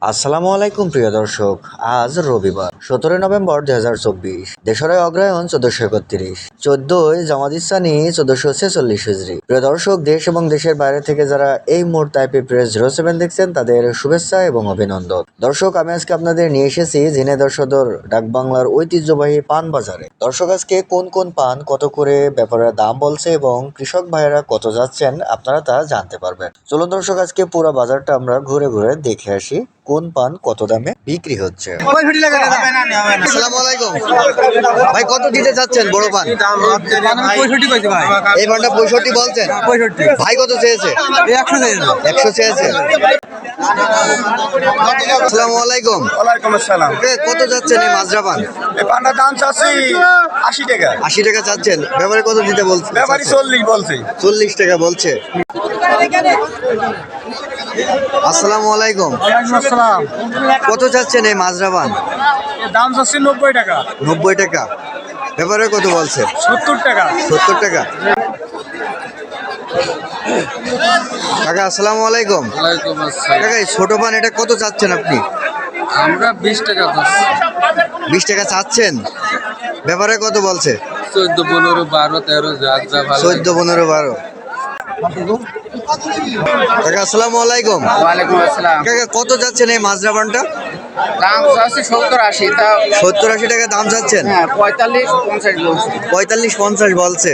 আসসালামু আলাইকুম প্রিয় দর্শক। আজ রবিবার 17 নভেম্বর 2024। দেশের অগ্রহায়ণ 1431, 14ই জামাদিসানি 1446 হিজরি। প্রিয় দর্শক, দেশ এবং দেশের বাইরে থেকে যারা এই মুহূর্তে আইপি প্রেস 07 দেখছেন তাদের শুভেচ্ছা এবং অভিনন্দন। দর্শক, আমি আজকে আপনাদের নিয়ে এসেছি ঝিনাইদহ সদর ডাকবাংলার ঐতিহ্যবাহী পান বাজারে। দর্শক, আজকে কোন কোন পান কত করে ব্যাপারের দাম বলছে এবং কৃষক ভাইয়েরা কত যাচ্ছেন আপনারা তা জানতে পারবেন। চলুন দর্শক, আজকে পুরো বাজারটা আমরা ঘুরে ঘুরে দেখে আসি কোন পান কত দামে বিক্রি হচ্ছে। আসসালামু আলাইকুম ভাই, কত দিতে চাচ্ছেন বড় পান? এই পানটা 65 বলছেন? ভাই কত চেয়েছে? 100 চেয়েছে। আসসালামু আলাইকুম। ওয়ালাইকুম আসসালাম। কত যাচ্ছেন এই মাজরা পান? এই পান্ডার দাম চাচ্ছি 80 টাকা। 80 টাকা চাচ্ছেন, ব্যাপারে কত দিতে বলছেন? ব্যাপারী 40 বলছে। 40 টাকা বলছে। আসসালামু আলাইকুম। ওয়ালাইকুম আসসালাম। কত চাচ্ছেন এই মাজরা পান? দাম চাচ্ছি 90 টাকা। 90 টাকা, ব্যাপারে কত বলছে? 70 টাকা। 70 টাকা। কাকা আসসালামু আলাইকুম। ওয়ালাইকুম আসসালাম। কাকা, এই ছোট পান এটা কত চাচ্ছেন আপনি? আমরা 20 টাকা চাচ্ছি। 20 টাকা চাচ্ছেন, ব্যাপারে কত বলছে? 14, 15, 12, 13 যা যা ভালো। 14, 15, 12। কাকা আসসালামু আলাইকুম। ওয়ালাইকুম আসসালাম। কাকা, কত যাচ্ছেন এই মাজরা পানটা? দাম চাচ্ছি 70, 80 তা 70-80 টাকা দাম যাচ্ছেন? 45, 50 বলছি। 45-50 বলছে।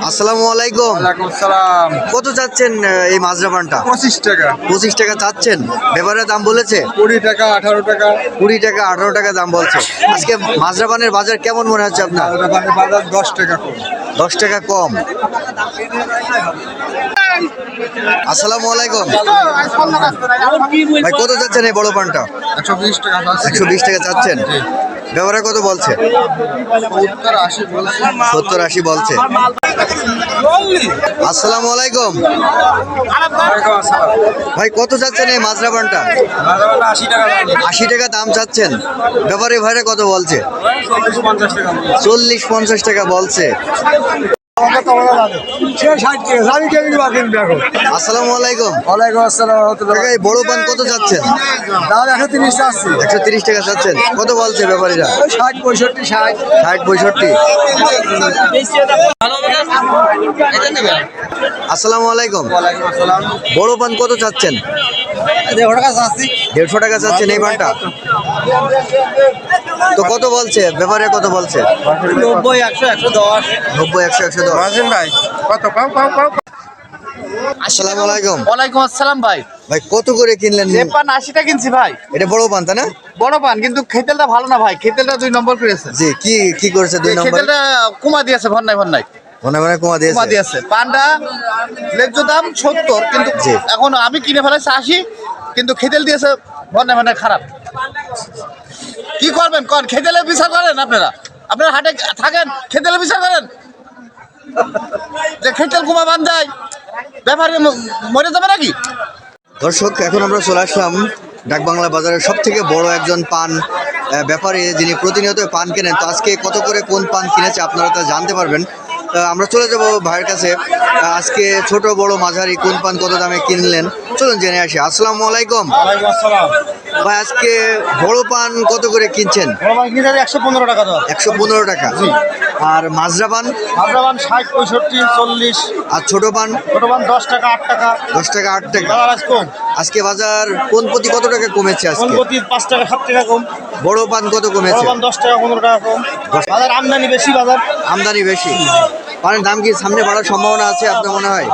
আসসালামু আলাইকুম। ওয়ালাইকুম আসসালাম। কত চাচ্ছেন এই মাজরা পানটা? 25 টাকা। 25 টাকা চাচ্ছেন, ব্যাপারে দাম বলেছে? 20 টাকা, 18 টাকা। 20 টাকা 18 টাকা দাম বলছে। আজকে মাজরা পানের বাজার কেমন মনে হচ্ছে আপনার? বাজার 10 টাকা কম। 10 টাকা কম। আসসালামু আলাইকুম ভাই, কত যাচ্ছেন এই বড় পানটা? 120 টাকা চাচ্ছি। 120 টাকা চাচ্ছেন, ব্যাপারে কত বলছে? 70, 80 বলছি। 70-80 বলছে। আসসালামু আলাইকুম ওয়ালাইকুম আসসালাম। ভাই, কত যাচ্ছেন এই মাজরা পানটা? 80 টাকা। 80 টাকা দাম চাচ্ছেন, ব্যাপারে ভাইরা কত বলছে? 40, 50 টাকা। 40-50 টাকা বলছে। আসসালামু আলাইকুম। ওয়ালাইকুম আসসালাম। কাকা, এই বড় পান কত চাচ্ছেন? দাম 130 চাচ্ছি। 130 টাকা চাচ্ছেন, কত বলছে ব্যাপারীরা? 60, 65, 60। 60-65। আসসালামু আলাইকুম। ওয়ালাইকুম আসসালাম। বড় পান কত চাচ্ছেন? 150 টাকা চাচ্ছি। 150 টাকা চাচ্ছেন এই পানটা? তো কত বলছে ব্যাপারে, কত বলছে? 90, 100, 110। 90-100-110। মাঝেন ভাই কত কম কম কম। আসসালামু আলাইকুম ওয়ালাইকুম আসসালাম ভাই। ভাই, কত করে কিনলেন? যে পান 80 টাকা কিনছি ভাই। এটা বড় পান তাই না? বড় পান, কিন্তু খেতেলটা ভালো না ভাই। খেতেলটা 2 নম্বর করেছে। জি, কি কি করেছে 2 নম্বর? খেতেলটা কমা দিয়েছে, ভন্নাই ভন্নাই মনে মনে কমা কমা দিয়েছে। দিয়েছে। পানটা ন্যায্য দাম 70, কিন্তু জি। এখন আমি কিনে ফেলেছি 80, কিন্তু খেতেল দিয়েছে ভন্নাই ভন্নাই খারাপ। কি করবেন কোন? খেতেলের বিচার করেন আপনারা? আপনারা হাটে থাকেন, খেতেলের বিচার করেন যে খেতেল কমা বান যায়, ব্যাপারে মরে যাবে নাকি? দর্শক, এখন আমরা চলে আসলাম ডাকবাংলা বাজারের সব থেকে বড় একজন পান ব্যাপারী, যিনি প্রতিনিয়ত পান কেনেন। তো আজকে কত করে কোন পান কিনেছে আপনারা তা জানতে পারবেন। আমরা চলে যাব ভাইয়ের কাছে। আজকে ছোট বড় মাঝারি কোন পান কত দামে কিনলেন, চলুন জেনে আসি। আসসালামু আলাইকুম ওয়ালাইকুম আসসালাম। ভাই, আজকে বড় পান কত করে কিনছেন? 115 টাকা দাও। 115 টাকা। আর মাজরা পান? হাজারাবান 60, 65, 40। আর ছোট পান? ছোট পান 10 টাকা, 8 টাকা। 10 টাকা 8 টাকা। বাজার আজ কম। আজকে বাজার কোন প্রতি কত টাকা কমেছে আজকে? কোনপতি 5 টাকা, 7 টাকা কম। বড় পান কত বড় কমেছে? পান 10 টাকা, 15 টাকা কম। বাজার আমদানি বেশি। বাজার আমদানি বেশি, পানের দাম কি সামনে বাড়ার সম্ভাবনা আছে আপনার মনে হয়?